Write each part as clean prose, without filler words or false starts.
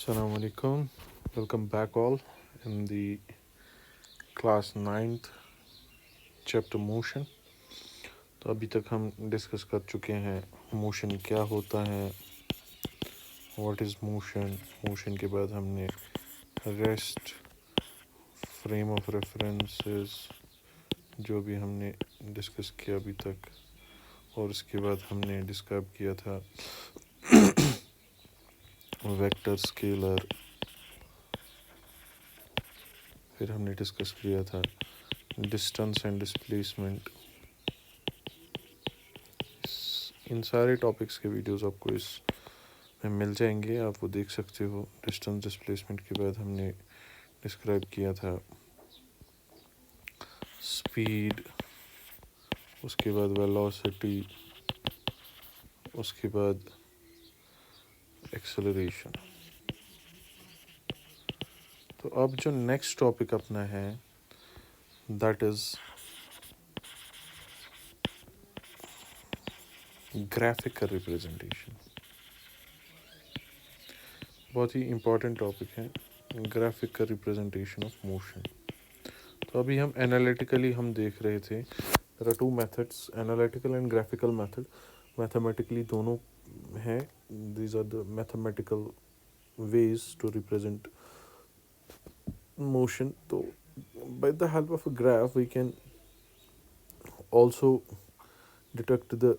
Assalamu alaikum. Welcome back all in the class 9th chapter motion. तो अभी तक हम डिस्कस कर चुके हैं मोशन क्या होता है, व्हाट इज़ मोशन. मोशन के बाद हमने रेस्ट, फ्रेम ऑफ रेफरेंसेस जो भी हमने डिस्कस किया अभी तक, और उसके बाद हमने डिस्क्राइब किया था वेक्टर, स्केलर. फिर हमने डिस्कस किया था डिस्टेंस एंड डिस्प्लेसमेंट. इन सारे टॉपिक्स के वीडियोस आपको इस में मिल जाएंगे, आप वो देख सकते हो. डिस्टेंस डिस्प्लेसमेंट के बाद हमने डिस्क्राइब किया था स्पीड, उसके बाद वेलोसिटी, उसके बाद एक्सेलरेशन. तो अब जो नेक्स्ट टॉपिक अपना है दैट इज़ ग्राफिकल रिप्रेजेंटेशन. बहुत ही इम्पोर्टेंट टॉपिक है ग्राफिकल रिप्रेजेंटेशन ऑफ मोशन. तो अभी हम एनालिटिकली हम देख रहे थे there are two methods, analytical and graphical method. Mathematically दोनों हैं. These are the mathematical ways to represent motion. So by the help of a graph we can also detect the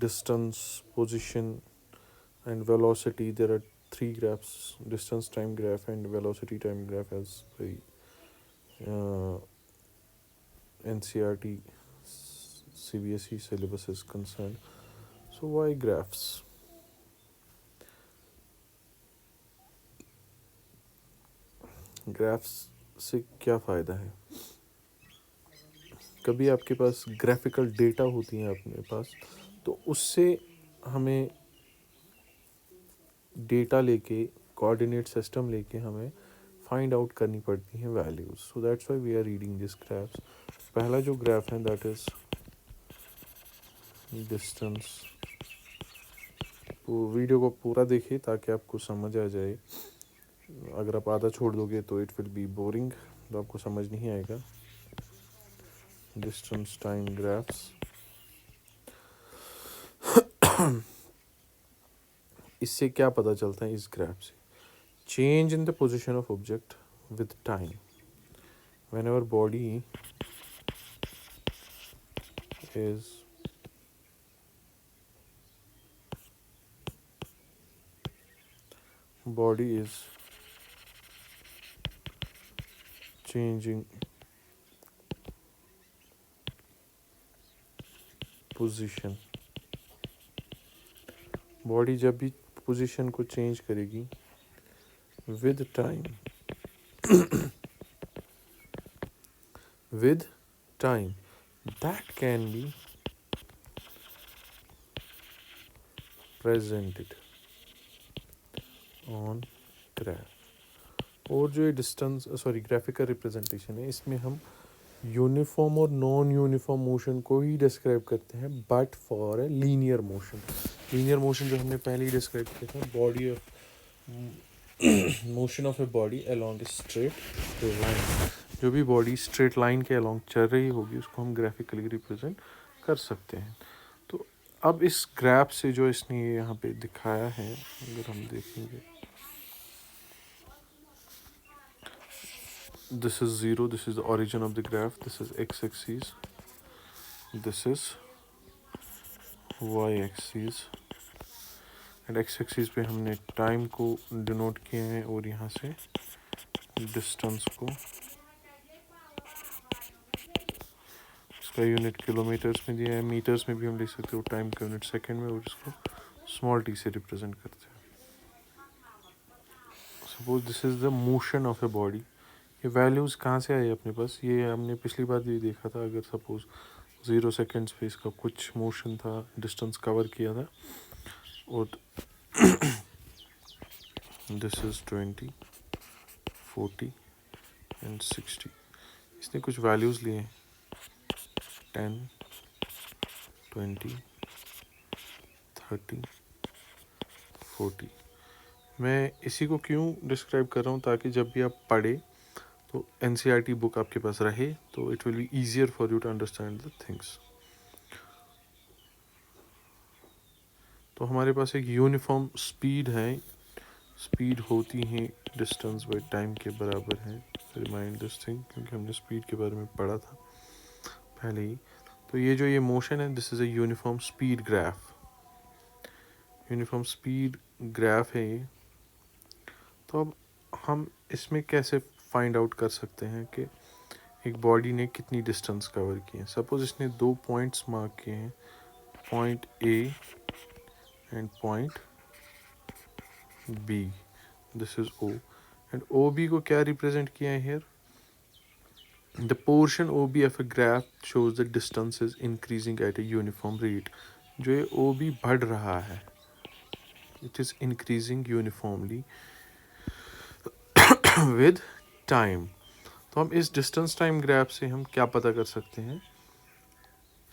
distance, position and velocity. There are three graphs: distance time graph and velocity time graph, as by uh, NCRT CBSE syllabus is concerned. So why graphs? Graphs से क्या फ़ायदा है? कभी आपके पास graphical data होती हैं अपने पास, तो उससे हमें डेटा लेके, कोऑर्डिनेट सिस्टम लेके हमें फाइंड आउट करनी पड़ती हैं values. So that's why we are reading this graphs. पहला जो ग्राफ है दैट इज़ डिस्टेंस. वीडियो को पूरा देखिए ताकि आपको समझ आ जाए. अगर आप आधा छोड़ दोगे तो इट विल बी बोरिंग, तो आपको समझ नहीं आएगा. Distance time graphs. इससे क्या पता चलता है इस ग्राफ से? Change in the position of object with time. whenever body is changing position. Body जब भी पोजीशन को चेंज करेगी with time, with time, that can be presented on graph. और जो ये डिस्टेंस ग्राफिकल रिप्रेजेंटेशन है, इसमें हम यूनिफॉर्म और नॉन यूनिफॉर्म मोशन को ही डिस्क्राइब करते हैं, but for a linear motion. Linear motion जो हमने पहले ही डिस्क्राइब किया था, body of motion of a body along a straight line. जो भी बॉडी स्ट्रेट लाइन के अलोंग चल रही होगी उसको हम ग्राफिकली रिप्रेजेंट कर सकते हैं. तो अब इस ग्राफ से जो इसने यहाँ पे दिखाया है, अगर हम देखेंगे, this is 0, this is the origin of the graph, this is x-axis, this is y-axis, and x-axis पे हमने टाइम को डिनोट किए हैं और यहाँ से डिस्टेंस को, इसका यूनिट किलोमीटर्स में दिया है. मीटर्स में भी हम लिख सकते हो टाइम का यूनिट सेकंड में, और इसको स्मॉल टी से रिप्रेजेंट करते हैं. Suppose this is the motion of a body. ये वैल्यूज़ कहाँ से आए अपने पास? ये हमने पिछली बार भी देखा था. अगर सपोज 0 सेकेंड्स पे इसका कुछ मोशन था, डिस्टेंस कवर किया था, और दिस इज़ 20, 40 एंड 60. इसने कुछ वैल्यूज़ लिए हैं 10, 20, 30, 40. मैं इसी को क्यों डिस्क्राइब कर रहा हूँ, ताकि जब भी आप पढ़े तो एनसीईआरटी बुक आपके पास रहे, तो it will be easier for you to understand the things. तो हमारे पास एक यूनिफॉर्म स्पीड है, स्पीड होती है डिस्टेंस बाई टाइम के बराबर है। रिमाइंड दिस थिंग, क्योंकि हमने स्पीड के बारे में पढ़ा था पहले ही। तो ये जो ये मोशन है, this is a uniform speed graph. Uniform speed graph है ये। तो अब हम इसमें कैसे फाइंड आउट कर सकते हैं कि एक बॉडी ने कितनी डिस्टेंस कवर की है। सपोज इसने 2 पॉइंट्स मार्क किए हैं, point A and point B, this is O, and O B को क्या रिप्रेजेंट किया है here, the portion O B of a graph shows the distance is increasing at a uniform rate. जो ये O B बढ़ रहा है, it is increasing uniformly with time. तो हम इस डिस्टेंस टाइम ग्राफ से हम क्या पता कर सकते हैं,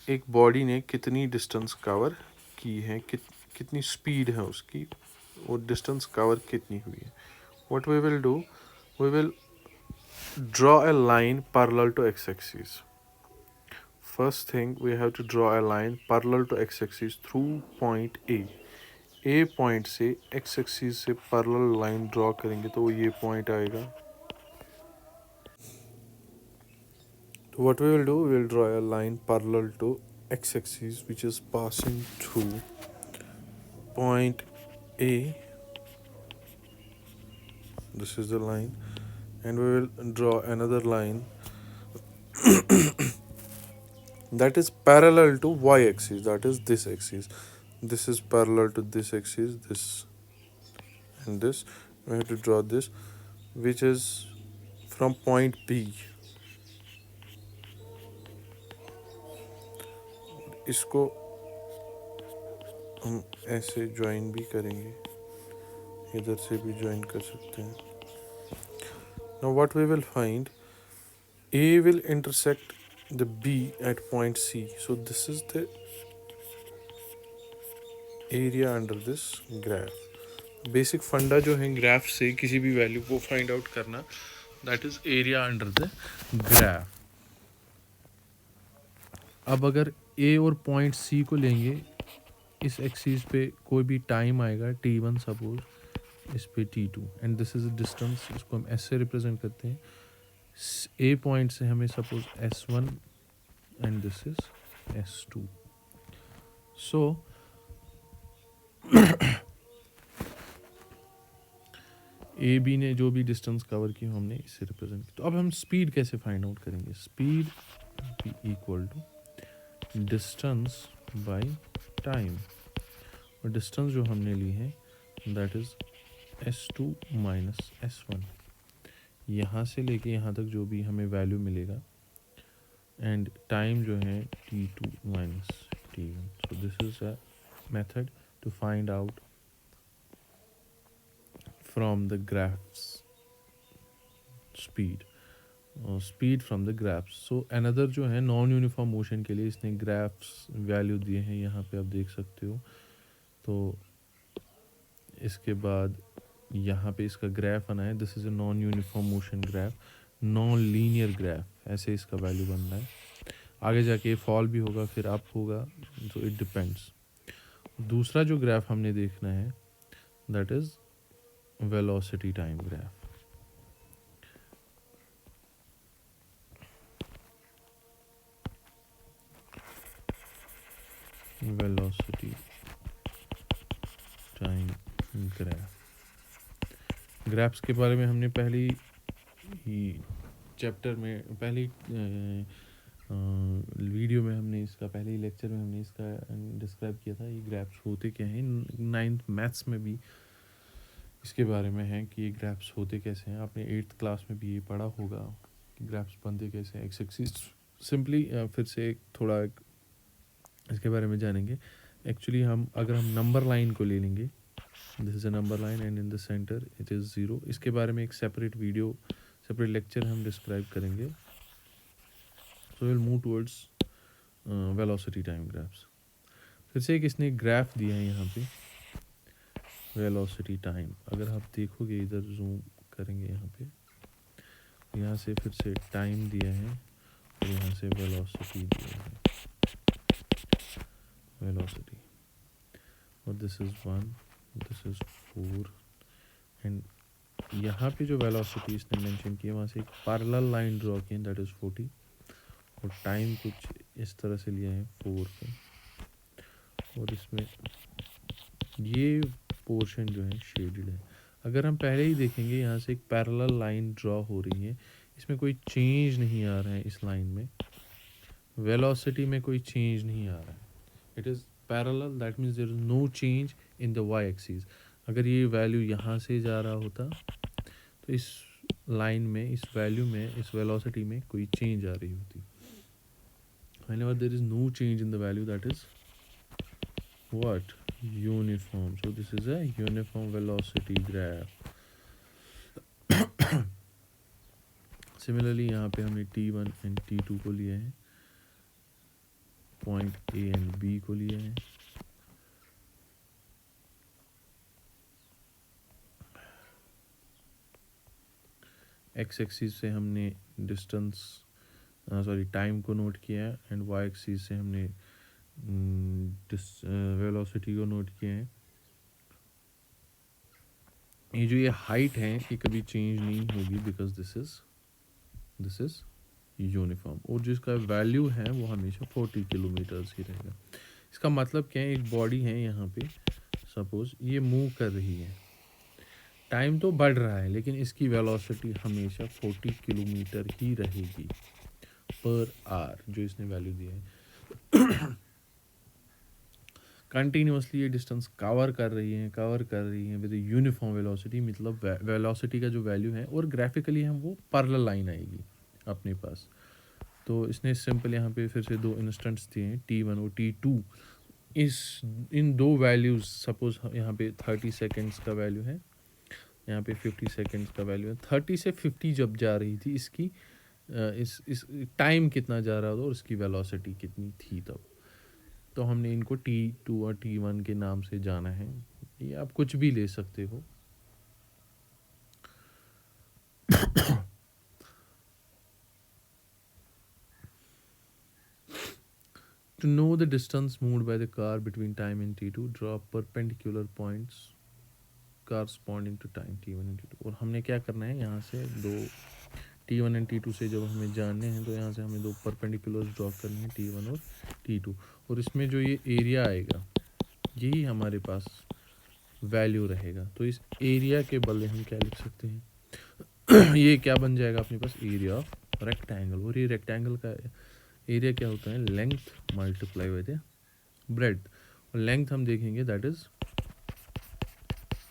एक बॉडी ने कितनी डिस्टेंस कवर की है, कितनी स्पीड है उसकी, और डिस्टेंस कवर कितनी हुई है। What we will do, we will draw a line parallel to x-axis. First thing, we have to draw a line parallel to x-axis through point A. A point से x-axis से parallel line draw करेंगे तो ये point आएगा। So what we will do, we will draw a line parallel to x-axis which is passing through point A. This is the line, and we will draw another line that is parallel to y-axis, that is this axis. This is parallel to this axis, this and this. We have to draw this, which is from point B. इसको हम ऐसे join भी करेंगे, इधर से भी join कर सकते हैं। Now what we will find, A will intersect the B at point C. So this is the area under this graph. Basic फंडा जो है ग्राफ से किसी भी वैल्यू को फाइंड आउट करना, that is area under the graph. अब अगर ए और पॉइंट सी को लेंगे, इस एक्सिस पे कोई भी टाइम आएगा t1 सपोज, इस पे t2, and this is distance, इसको हम s से रिप्रेजेंट करते हैं। ए पॉइंट से हमें suppose s1 and this is s2। So A B ने जो भी डिस्टेंस कवर की हमने इससे रिप्रेजेंट की। तो अब हम स्पीड कैसे फाइंड आउट करेंगे, speed be equal to distance by time, और डिस्टेंस जो हमने ली है that is s2 minus s1, यहाँ से लेके यहाँ तक जो भी हमें वैल्यू मिलेगा, एंड टाइम जो है t2 minus t1। So this is a method to find out from the graphs speed from the graphs। so another जो है नॉन यूनिफॉर्म मोशन के लिए इसने ग्राफ्स वैल्यू दिए हैं, यहाँ पे आप देख सकते हो। तो इसके बाद यहाँ पे इसका ग्राफ बना है, this is a non uniform motion graph, non linear graph, ऐसे इसका वैल्यू बन रहा है। आगे जाके फॉल भी होगा, फिर अप होगा, तो इट डिपेंड्स। दूसरा जो ग्राफ हमने देखना है that is velocity time graph। velocity time graphs के बारे में हमने पहली ही चैप्टर में, पहली वीडियो में हमने इसका, पहले ही लेक्चर में हमने इसका डिस्क्राइब किया था, ये ग्राफ्स होते क्या हैं। 9th मैथ्स में भी इसके बारे में है कि ये ग्राफ्स होते कैसे हैं। आपने 8th क्लास में भी ये पढ़ा होगा कि ग्राफ्स बनते कैसे हैं। एक्सिस सिंपली फिर से थोड़ा इसके बारे में जानेंगे। एक्चुअली हम अगर हम नंबर लाइन को ले लेंगे, this is a number line and in the centre it is 0, इसके बारे में एक सेपरेट वीडियो, सेपरेट लेक्चर हम डिस्क्राइब करेंगे। So will move towards velocity time graphs. फिर से एक इसने ग्राफ दिया है यहाँ पे, वेलोसिटी टाइम। अगर आप देखोगे इधर जूम करेंगे यहाँ से फिर से टाइम दिया है और यहाँ से वेलोसिटी दिया है, वेलोसिटी। और this is 1, this is 4 and यहाँ पे जो वेलोसिटी इसने मेंशन की है वहाँ से एक पैरेलल लाइन ड्रॉ की है, दैट इज़ 40 और टाइम कुछ इस तरह से लिया है 4 पे। और इसमें ये पोर्शन जो है शेडेड है। अगर हम पहले ही देखेंगे यहाँ से एक पैरेलल लाइन ड्रॉ हो रही है, इसमें कोई चेंज नहीं आ रहा है, इस लाइन में वेलोसिटी में कोई चेंज नहीं आ रहा है, it is parallel, that means there is no change in the Y axis. अगर ये वैल्यू यहाँ से जा रहा होता तो इस लाइन में, इस वैल्यू में, इस वेलोसिटी में कोई चेंज आ रही होती। whenever there is no change in the value, that is what? Uniform. So this is a uniform velocity graph. Similarly यहाँ पे हमने t1 and t2 को लिया है, पॉइंट A and B को लिया है, x एक्सिस से हमने डिस्टेंस टाइम को नोट किया है एंड y एक्सिस से हमने वेलोसिटी को नोट किया है। ये हाइट है ये कभी चेंज नहीं होगी बिकॉज दिस इज यूनिफॉर्म, और जिसका वैल्यू है वो हमेशा 40 किलोमीटर्स ही रहेगा। इसका मतलब क्या है, एक बॉडी है यहाँ पे, सपोज ये मूव कर रही है, टाइम तो बढ़ रहा है लेकिन इसकी वेलोसिटी हमेशा 40 किलोमीटर ही रहेगी पर आवर, जो इसने वैल्यू दिया है। कंटिन्यूसली ये डिस्टेंस कवर कर रही है विद यूनिफॉर्म वेलोसिटी, मतलब वेलोसिटी का जो वैल्यू है, और ग्राफिकली हम वो पैरेलल लाइन आएगी अपने पास। तो इसने सिंपल यहाँ पे फिर से दो इंस्टेंट्स दिए हैं, t1 और t2। इन दो वैल्यूज़, सपोज यहाँ पे 30 सेकेंड्स का वैल्यू है, यहाँ पे 50 सेकेंड्स का वैल्यू है। 30 से 50 जब जा रही थी, इसकी इस टाइम कितना जा रहा था और इसकी वेलोसिटी कितनी थी तब। तो हमने इनको t2 और t1 के नाम से जाना है, ये आप कुछ भी ले सकते हो। To know the distance moved by the car between time and t2, draw perpendicular points corresponding to time t1 and t2। और हमने क्या करना है, यहाँ से दो t1 एंड t2 से जब हमें जानने हैं तो यहाँ से हमें दो परपेंडिकुलर्स ड्रॉ करने हैं, t1 और t2। और इसमें जो ये एरिया आएगा यही हमारे पास वैल्यू रहेगा। तो इस एरिया के बदले हम क्या लिख सकते हैं ये क्या बन जाएगा अपने पास, एरिया ऑफ रेक्टेंगल। और ये रेक्टेंगल का एरिया क्या होता है, length multiply by the breadth. और लेंथ हम देखेंगे दैट इज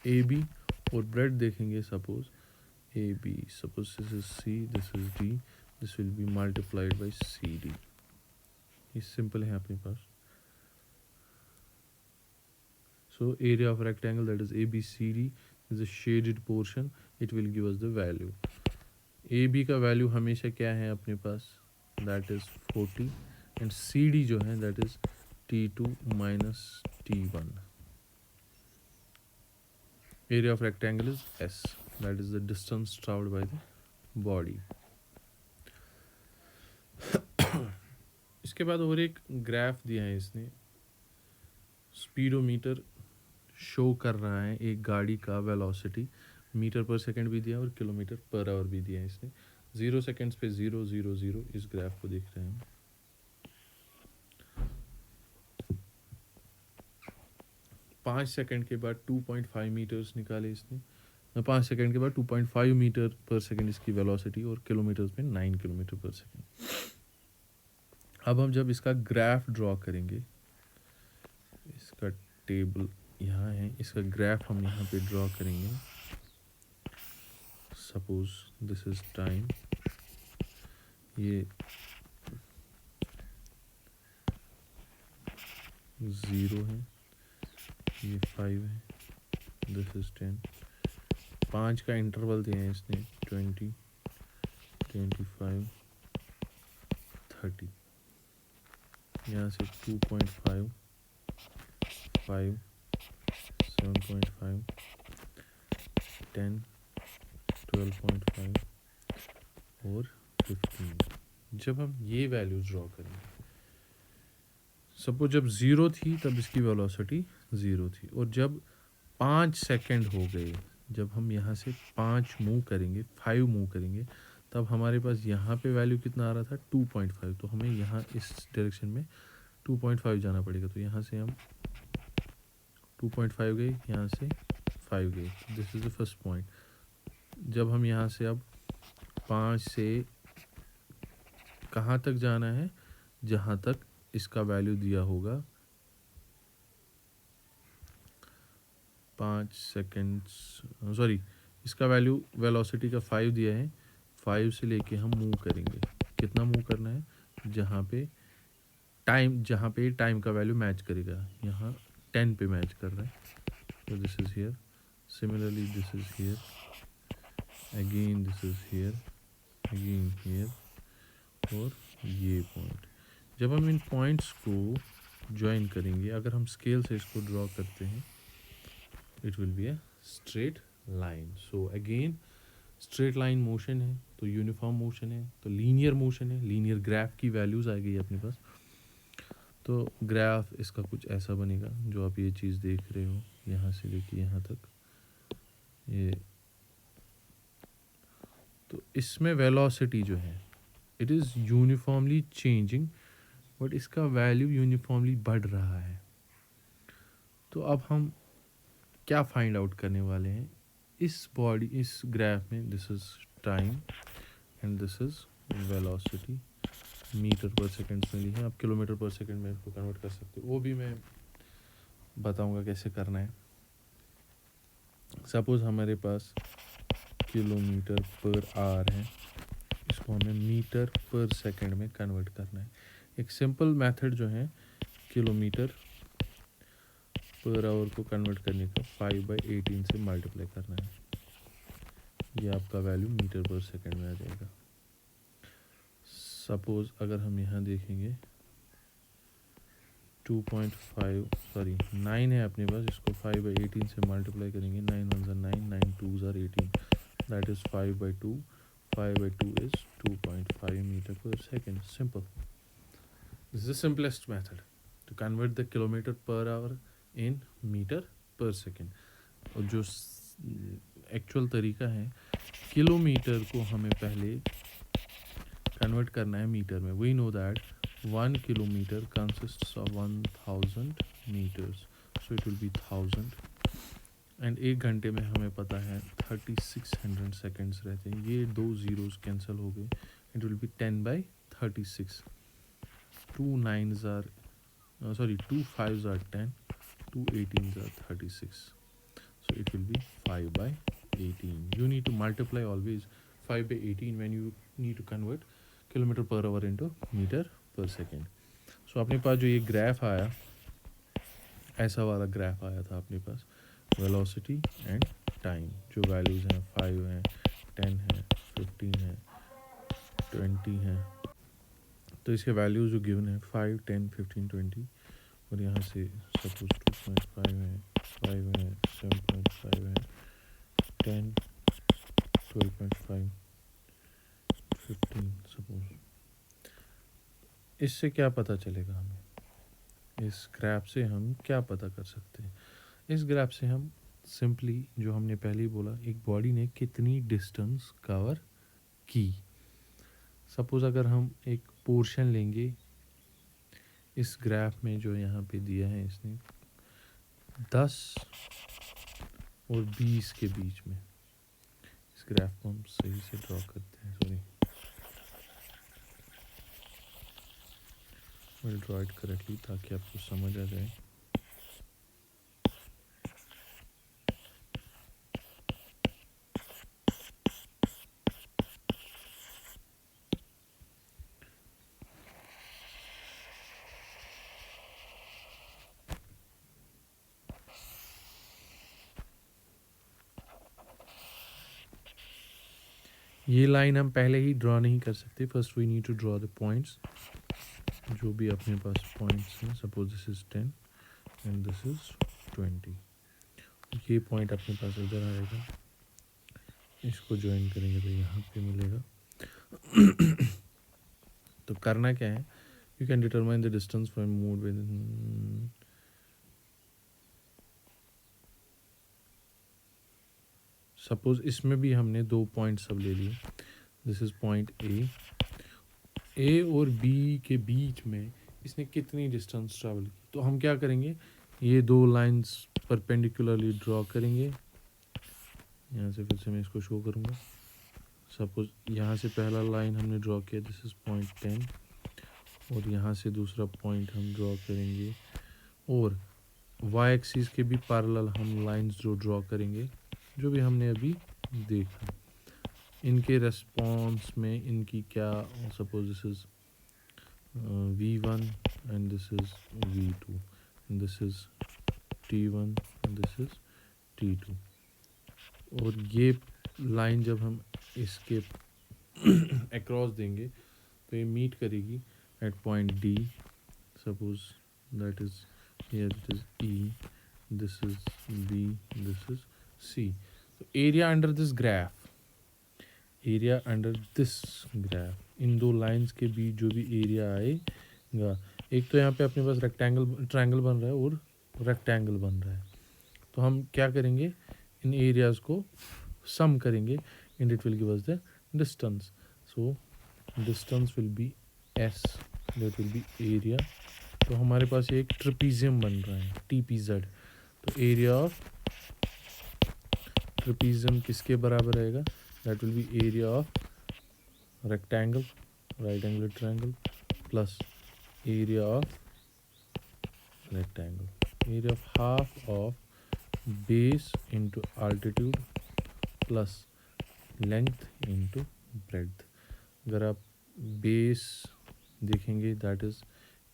ए बी, और ब्रेड्थ देखेंगे suppose A B, suppose this is C, this is D, this will be multiplied by C D. ये सिंपल है अपने पास। So area of rectangle, that is ABCD, is a shaded portion, it will give us the value। AB का value हमेशा क्या है अपने पास, that is 40 and CD जो है that is T2 minus T1। Area of rectangle is S, that is the distance traveled by the body। इसके बाद और एक ग्राफ दिया है इसने, स्पीडोमीटर शो कर रहा है एक गाड़ी का वेलोसिटी, मीटर पर सेकंड भी दिया और किलोमीटर पर आवर भी दिया है इसने। 0 सेकंड्स पे 0 0 0 इस ग्राफ को देख रहे हैं। 5 सेकंड के बाद 2.5 मीटर्स निकाले इसने, 5 सेकंड के बाद 2.5 मीटर पर सेकंड इसकी वेलोसिटी, और किलोमीटर्स में 9 किलोमीटर पर सेकंड। अब हम जब इसका ग्राफ ड्रॉ करेंगे, इसका टेबल यहाँ है, इसका ग्राफ हम यहाँ पे ड्रॉ करेंगे। सपोज दिस इज टाइम, ये 0 है, ये 5 है, दिस इज 10। 5 का इंटरवल दिया है इसने, 20, 25, 30। यहाँ से 2.5, 5, 7.5, 10, 12.5 और 15। जब हम ये वैल्यूज ड्रॉ करेंगे, सपोज जब 0 थी तब इसकी वेलोसिटी 0 थी, और जब 5 सेकंड हो गए, जब हम यहाँ से 5 मूव करेंगे, 5 मूव करेंगे, तब हमारे पास यहाँ पे वैल्यू कितना आ रहा था 2.5। तो हमें यहाँ इस डायरेक्शन में 2.5 जाना पड़ेगा। तो यहाँ से हम 2.5 गए, यहाँ से 5 गए। This is the first point. जब हम यहाँ से अब 5 से कहाँ तक जाना है, जहाँ तक इसका वैल्यू दिया होगा 5 सेकेंड्स, सॉरी, इसका वैल्यू वेलोसिटी का 5 दिया है। 5 से लेके हम मूव करेंगे, कितना मूव करना है, जहाँ पे टाइम का वैल्यू मैच करेगा। यहाँ 10 पे मैच कर रहा है, तो this is here. Similarly this is here, again this is here, again here, और ये पॉइंट। जब हम इन पॉइंट्स को ज्वाइन करेंगे, अगर हम स्केल से इसको ड्रॉ करते हैं, it will be a straight line. So again straight line motion है तो यूनिफॉर्म मोशन है, तो लीनियर मोशन है, लीनियर ग्राफ की वैल्यूज़ आ गई अपने पास। तो ग्राफ इसका कुछ ऐसा बनेगा, जो आप ये चीज़ देख रहे हो, यहाँ से लेके यहाँ तक ये। तो इसमें वेलोसिटी जो है, it is uniformly changing, but इसका वैल्यू यूनिफॉर्मली बढ़ रहा है। तो अब हम क्या फाइंड आउट करने वाले हैं इस ग्राफ में। This is time and this is velocity. Meter per second में ली है, आप किलोमीटर पर सेकेंड में इसको कन्वर्ट कर सकते हो, वो भी मैं बताऊंगा कैसे करना है। सपोज़ हमारे पास किलोमीटर पर आवर है, इसको हमें मीटर पर सेकेंड में कन्वर्ट करना है। एक सिंपल मेथड जो है किलोमीटर पर आवर को कन्वर्ट करने का 5/18 से मल्टीप्लाई करना है, ये आपका वैल्यू मीटर पर सेकेंड में आ जाएगा। सपोज़ अगर हम यहाँ देखेंगे 9 है अपने पास, इसको 5/18 से मल्टीप्लाई करेंगे, 9 1 are 9, 9 2 are 18, that is 5/2। 5/2 is 2.5 metre per second. Simple, this is the simplest method to convert the kilometre per hour in metre per second. और जो एक्चुअल तरीका है, किलोमीटर को हमें पहले कन्वर्ट करना है मीटर में। We know that 1 kilometer consists of 1000 meters, so it will be 1000। And 1 घंटे में हमें पता है 3600 सेकेंड्स रहते हैं। ये 2 ज़ीरोज़ कैंसिल हो गए, it will B 10/36। 2 9s are 2 5s are 10, 2 18s are 36, so it will be 5/18. You need to multiply always 5/18 when you need to convert kilometer per hour into meter per second. So अपने पास जो ये graph आया, ऐसा वाला graph आया था अपने पास, velocity and time. जो वैल्यूज़ हैं 5 हैं, 10 हैं, 15 हैं, 20 हैं। तो इसके वैल्यूज़ जो गिवन है 5 10 15 20, और यहाँ से सपोज 2.5 है, 5 है, 7.5 है, 10, 12.5, 15 सपोज। इससे क्या पता चलेगा हमें, इस ग्राफ से हम क्या पता कर सकते हैं। इस ग्राफ से हम सिंपली, जो हमने पहले ही बोला, एक बॉडी ने कितनी डिस्टेंस कवर की। सपोज़ अगर हम एक पोर्शन लेंगे इस ग्राफ में, जो यहाँ पे दिया है इसने 10 और 20 के बीच में, इस ग्राफ को हम सही से ड्रॉ करते हैं। Sorry, will draw it correctly ताकि आपको समझ आ जाए। ये लाइन हम पहले ही ड्रॉ नहीं कर सकते, first we need to draw the points. जो भी अपने पास पॉइंट्स हैं, suppose this is 10 and this is 20, ये पॉइंट अपने पास इधर आएगा, इसको ज्वाइन करेंगे तो यहाँ पे मिलेगा। तो करना क्या है, you can determine the distance from mood with, suppose इसमें भी हमने 2 पॉइंट सब ले लिए, दिस इज पॉइंट ए और बी के बीच में इसने कितनी डिस्टेंस ट्रैवल की, तो हम क्या करेंगे, ये 2 लाइंस परपेंडिकुलरली ड्रॉ करेंगे। यहाँ से फिर से मैं इसको शो करूँगा। सपोज यहाँ से पहला लाइन हमने ड्रॉ किया, दिस इज पॉइंट 10, और यहाँ से दूसरा पॉइंट हम ड्रॉ करेंगे, और वाई एक्सिस के भी पैरेलल हम लाइंस जो ड्रॉ करेंगे, जो भी हमने अभी देखा। इनके रेस्पॉन्स में इनकी क्या, suppose this is V1 and this is V2 and this is T1 and this is T2, और ये लाइन जब हम इसके अक्रॉस देंगे तो ये मीट करेगी at point D, suppose that is here it is E, this is B, this is C। तो area under this graph, area under this graph, in 2 lines के बीच जो भी एरिया आएगा, एक तो यहाँ पे अपने पास रेक्टेंगल ट्रायंगल बन रहा है और रेक्टेंगल बन रहा है, तो हम क्या करेंगे, इन एरियाज को सम करेंगे and it will give us the distance. So distance will be S, that will be area. तो हमारे पास ये एक ट्रेपीजियम बन रहा है TPZ, तो एरिया ऑफ ट्रेपीजियम किसके बराबर रहेगा, that will be area of rectangle, right angle triangle, plus area of rectangle, area of half of base into altitude plus length into breadth। अगर आप बेस देखेंगे that is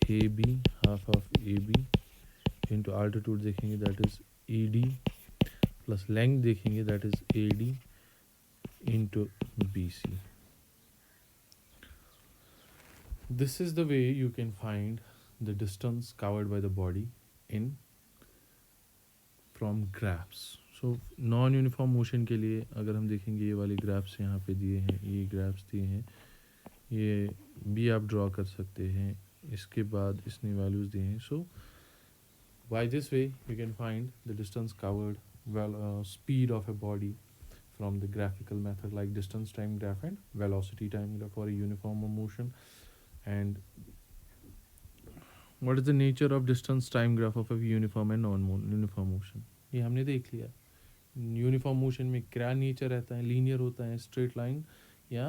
AB, half of AB, into altitude देखेंगे that is ED, plus length देखेंगे that is AD into BC। This is the way you can find the distance covered by the body in from graphs। So non uniform motion के लिए अगर हम देखेंगे, ये वाले graphs यहाँ पे दिए हैं, ये ग्राफ्स दिए हैं, ये भी आप ड्रॉ कर सकते हैं, इसके बाद इसने वैल्यूज़ दिए हैं। So by this way you can find the distance covered, speed of a body from the graphical method like distance time graph and velocity time graph for a uniform motion। And what is the nature of distance time graph of a uniform and non-uniform motion, ये हमने देख लिया। Uniform motion में क्या nature रहता है, linear होता है, स्ट्रेट लाइन, या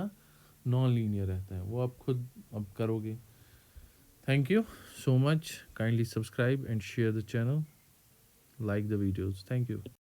नॉन लीनियर रहता है, वो आप खुद अब करोगे। Thank you so much, kindly subscribe and share the channel, like the videos, thank you।